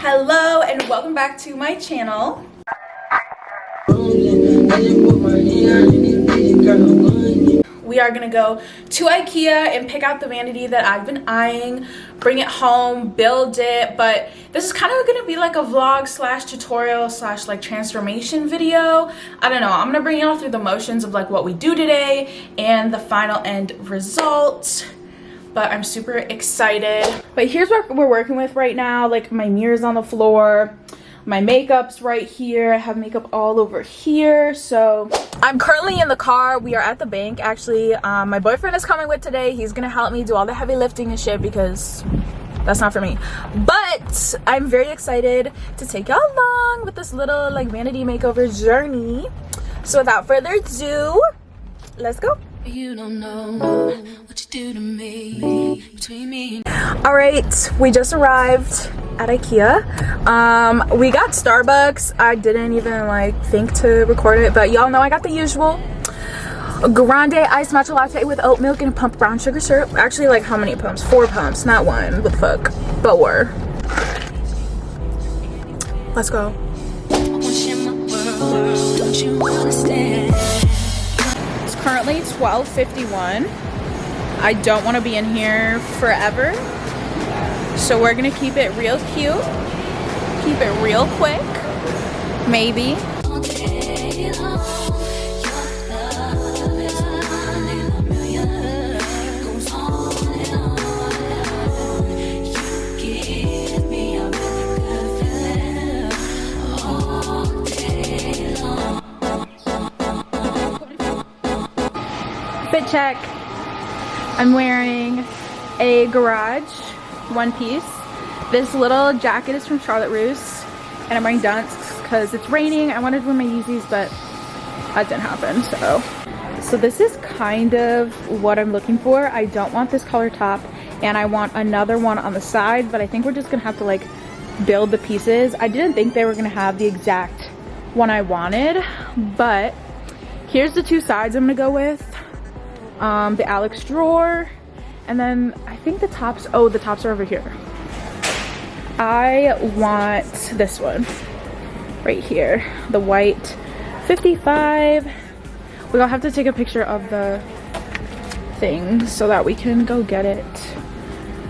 Hello and welcome back to my channel. We are gonna go to Ikea and pick out the vanity that I've been eyeing, bring it home, build it. But this is kind of gonna be like a vlog slash tutorial slash like transformation video. I don't know, I'm gonna bring y'all through the motions of like what we do today and the final end result. But I'm super excited. But here's what we're working with right now. Like my mirror's on the floor, my makeup's right here. I have makeup all over here. So I'm currently in the car. We are at the bank actually. My boyfriend is coming with today. He's gonna help me do all the heavy lifting and shit because that's not for me. But I'm very excited to take y'all along with this little like vanity makeover journey. So without further ado, let's go. You don't know what you do to me, between me and... All right, we just arrived at Ikea. We got Starbucks. I didn't even like think to record it, but y'all know I got the usual grande iced matcha latte with oat milk and pumped brown sugar syrup. Actually, like how many pumps? 4 pumps, not 1. What the fuck? 4. Let's go. I want to share my world, don't you understand? Currently 12:51. I don't want to be in here forever, so we're gonna keep it real cute, keep it real quick, maybe. Fit check. I'm wearing a garage one piece. This little jacket is from Charlotte Russe, and I'm wearing dunks because it's raining. I wanted to wear my Yeezys, but that didn't happen. So this is kind of what I'm looking for. I don't want this color top, and I want another one on the side, but I think we're just gonna have to like build the pieces. I didn't think they were gonna have the exact one I wanted, but here's the 2 sides I'm gonna go with. The Alex drawer, and then I think the tops, oh, the tops are over here. I want this one right here, the white 55. We're gonna have to take a picture of the thing so that we can go get it.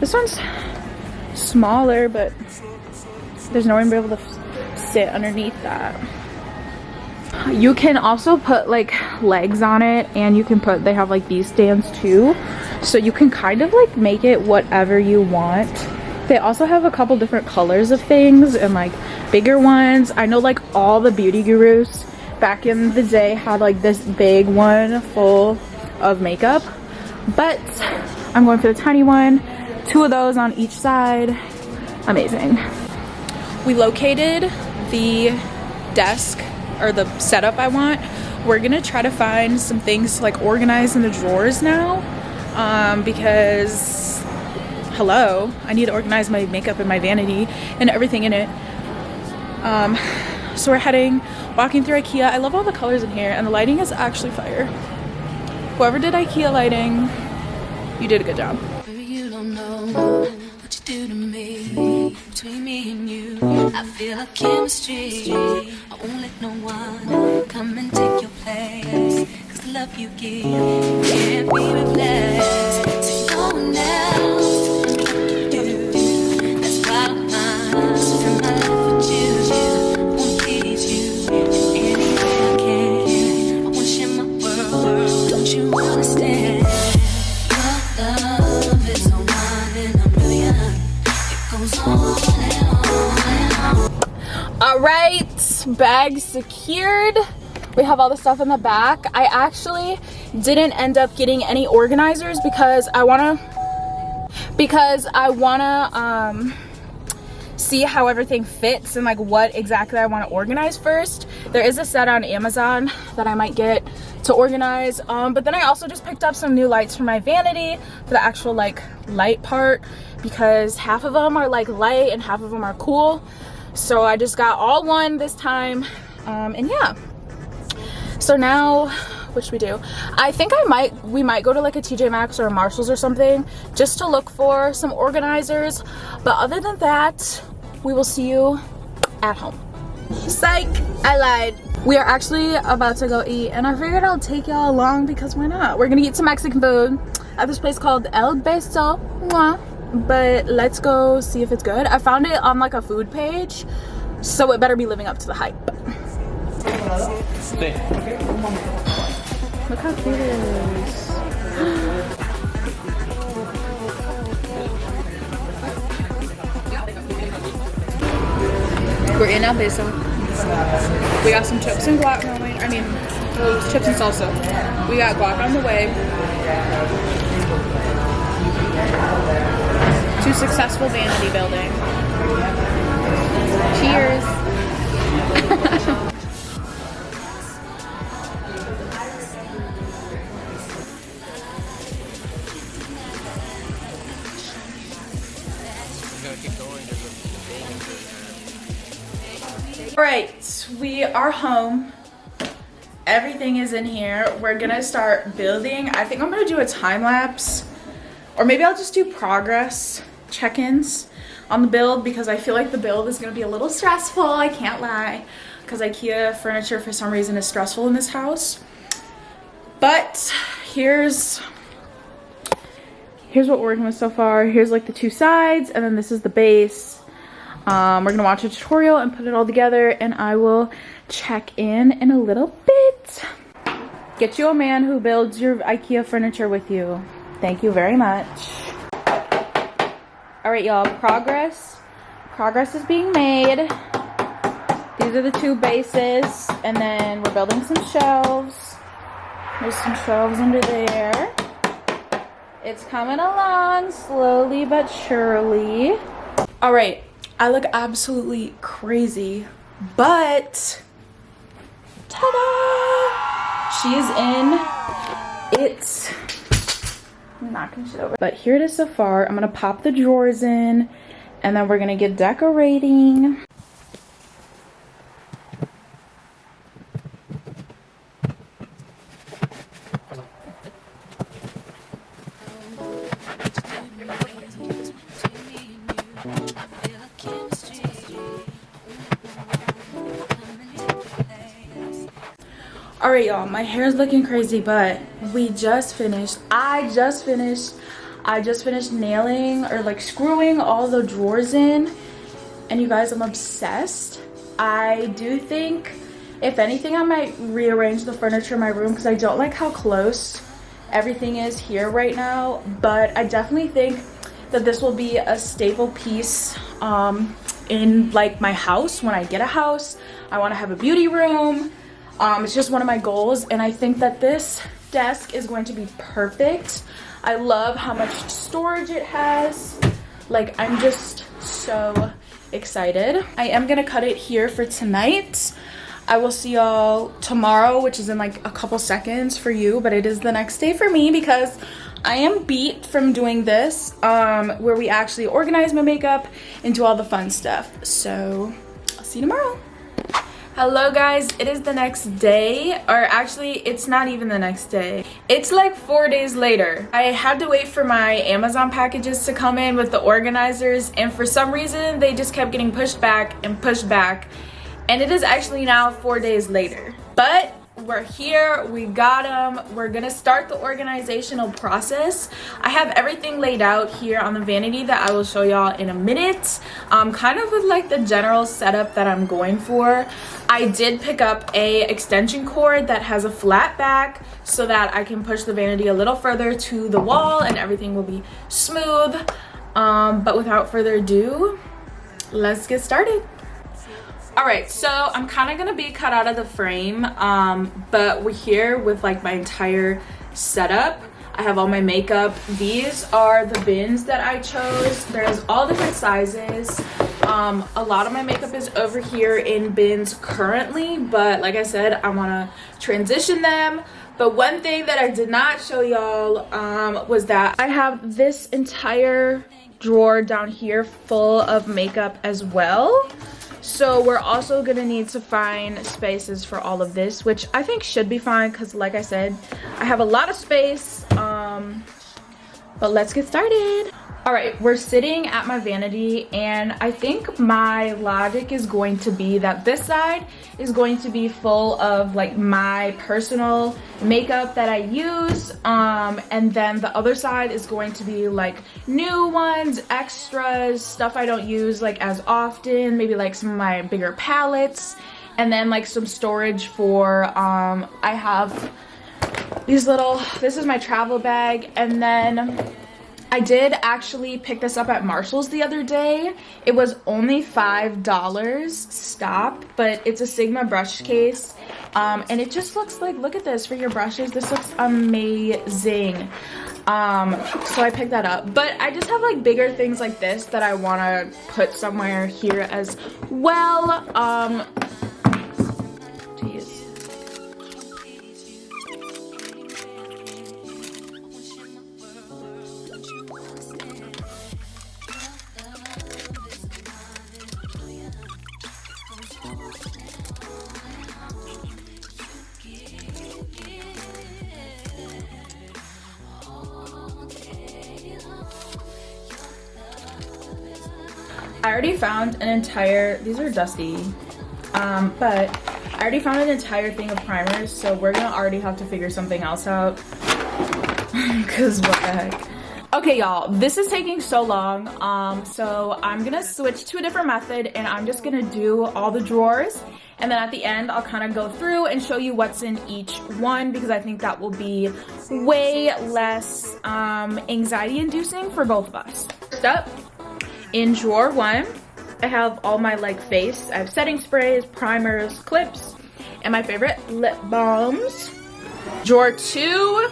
This one's smaller, but there's no one to be able to sit underneath that. You can also put like legs on it, and you can put, they have like these stands too, so you can kind of like make it whatever you want. They also have a couple different colors of things and like bigger ones. I know like all the beauty gurus back in the day had like this big one full of makeup, but I'm going for the tiny one. 2 of those on each side. Amazing. We located the desk or the setup I want. We're gonna try to find some things to like organize in the drawers now, because hello, I need to organize my makeup and my vanity and everything in it. So we're walking through Ikea. I love all the colors in here, and the lighting is actually fire. Whoever did Ikea lighting, you did a good job. Baby, you don't know what you do to me, between me and you. I feel a chemistry. I won't let no one come and take your place, 'cause the love you give can't be replaced. So no one else can do. That's why I'm spend my life with you. I wanna please you in any way I can. I wanna share my world, don't you understand? Your love is so mine and a million. It goes on and on and on. All right, bag secured. We have all the stuff in the back. I actually didn't end up getting any organizers because I wanna see how everything fits and like what exactly I want to organize first. There is a set on Amazon that I might get to organize, but then I also just picked up some new lights for my vanity for the actual like light part, because half of them are like light and half of them are cool. So I just got all one this time, and yeah. So now, what should we do? I think we might go to like a TJ Maxx or a Marshalls or something just to look for some organizers. But other than that, we will see you at home. Psych! I lied. We are actually about to go eat, and I figured I'll take y'all along because why not? We're gonna eat some Mexican food at this place called El Beso. Mwah. But let's go see if it's good. I found it on like a food page, so it better be living up to the hype. Look how cute it is. We're in El Beso. We got some chips and guac going. I mean, chips and salsa. We got guac on the way. To successful vanity building. Cheers. All right, we are home. Everything is in here. We're gonna start building. I think I'm gonna do a time lapse, or maybe I'll just do progress check-ins on the build because I feel like the build is gonna be a little stressful. I can't lie, because Ikea furniture for some reason is stressful in this house. But here's what we're working with so far. Here's like the two sides, and then this is the base. We're gonna watch a tutorial and put it all together, and I will check in a little bit. Get you a man who builds your Ikea furniture with you. Thank you very much. All right, y'all, progress is being made. These are the two bases, and then we're building some shelves. There's some shelves under there. It's coming along slowly but surely. All right. I look absolutely crazy, but ta-da! She is in it. I'm knocking shit over. But here it is so far. I'm gonna pop the drawers in, and then we're gonna get decorating. All right, y'all, my hair is looking crazy, but I just finished nailing or like screwing all the drawers in, and you guys, I'm obsessed. I do think, if anything, I might rearrange the furniture in my room because I don't like how close everything is here right now, but I definitely think that this will be a staple piece in like my house. When I get a house, I want to have a beauty room. It's just one of my goals, and I think that this desk is going to be perfect. I love how much storage it has. Like, I'm just so excited. I am gonna cut it here for tonight. I will see y'all tomorrow, which is in like a couple seconds for you, but it is the next day for me because I am beat from doing this, where we actually organize my makeup and do all the fun stuff. So I'll see you tomorrow. Hello guys, it is the next day, or actually it's not even the next day. It's like 4 days later. I had to wait for my Amazon packages to come in with the organizers, and for some reason they just kept getting pushed back, and it is actually now 4 days later. But we're here, we got them. We're gonna start the organizational process. I have everything laid out here on the vanity that I will show y'all in a minute, kind of with like the general setup that I'm going for. I did pick up a extension cord that has a flat back so that I can push the vanity a little further to the wall and everything will be smooth. But without further ado, let's get started. All right, so I'm kind of gonna be cut out of the frame, but we're here with like my entire setup. I have all my makeup. These are the bins that I chose. There's all different sizes. A lot of my makeup is over here in bins currently, but like I said, I wanna transition them. But one thing that I did not show y'all was that I have this entire drawer down here full of makeup as well. So we're also gonna need to find spaces for all of this, which I think should be fine because like I said, I have a lot of space. But let's get started. All right, we're sitting at my vanity, and I think my logic is going to be that this side is going to be full of like my personal makeup that I use, and then the other side is going to be like new ones, extras, stuff I don't use like as often, maybe like some of my bigger palettes, and then like some storage for I have these little, this is my travel bag, and then I did actually pick this up at Marshall's the other day. It was only $5, stop, but it's a Sigma brush case. And it just looks like, look at this for your brushes. This looks amazing. So I picked that up. But I just have like bigger things like this that I want to put somewhere here as well. Jeez. I already found an entire, these are dusty, but I already found an entire thing of primers, so we're gonna already have to figure something else out, because what the heck. Okay, y'all, this is taking so long, so I'm gonna switch to a different method, and I'm just gonna do all the drawers, and then at the end, I'll kind of go through and show you what's in each one, because I think that will be way less anxiety-inducing for both of us. First up, in drawer 1, I have all my like face. I have setting sprays, primers, clips, and my favorite lip balms. Drawer 2,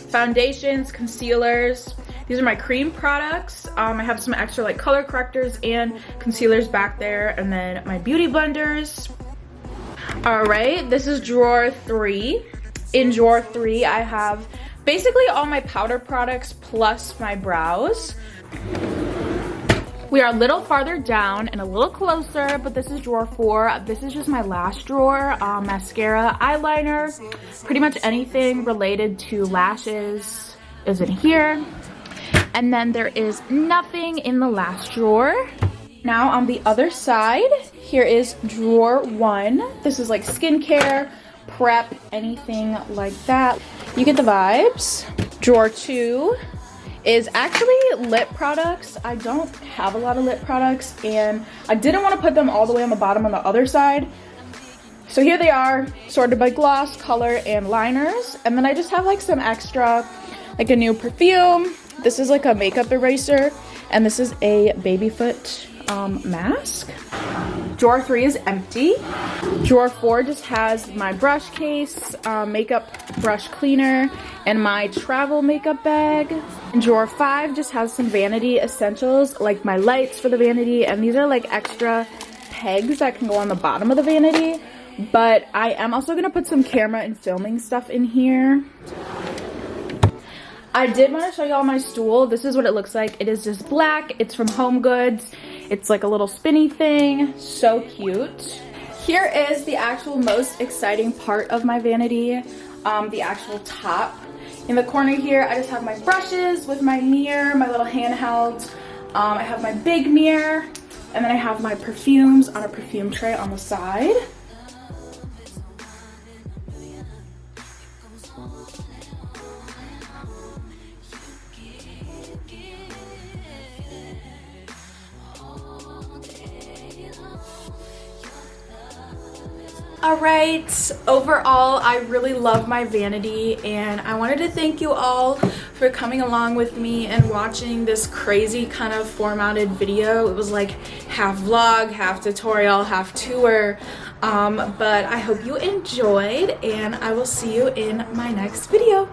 foundations, concealers. These are my cream products. I have some extra like color correctors and concealers back there, and then my beauty blenders. All right, this is drawer 3. In drawer 3, I have basically all my powder products plus my brows. We are a little farther down and a little closer, but this is drawer 4. This is just my lash drawer. Mascara, eyeliner, pretty much anything related to lashes is in here. And then there is nothing in the last drawer. Now on the other side, here is drawer 1. This is like skincare, prep, anything like that. You get the vibes. Drawer 2 is actually lip products. I don't have a lot of lip products, and I didn't want to put them all the way on the bottom on the other side. So here they are, sorted by gloss, color, and liners. And then I just have like some extra, like a new perfume. This is like a makeup eraser, and this is a baby foot mask. Drawer 3 is empty. Drawer 4 just has my brush case, makeup brush cleaner, and my travel makeup bag. And drawer 5 just has some vanity essentials, like my lights for the vanity, and these are like extra pegs that can go on the bottom of the vanity. But I am also gonna put some camera and filming stuff in here. I did want to show you all my stool. This is what it looks like. It is just black. It's from Home Goods. It's like a little spinny thing. So cute. Here is the actual most exciting part of my vanity, the actual top. In the corner here, I just have my brushes with my mirror, my little handheld. I have my big mirror, and then I have my perfumes on a perfume tray on the side. Alright, overall I really love my vanity, and I wanted to thank you all for coming along with me and watching this crazy kind of formatted video. It was like half vlog, half tutorial, half tour, but I hope you enjoyed, and I will see you in my next video.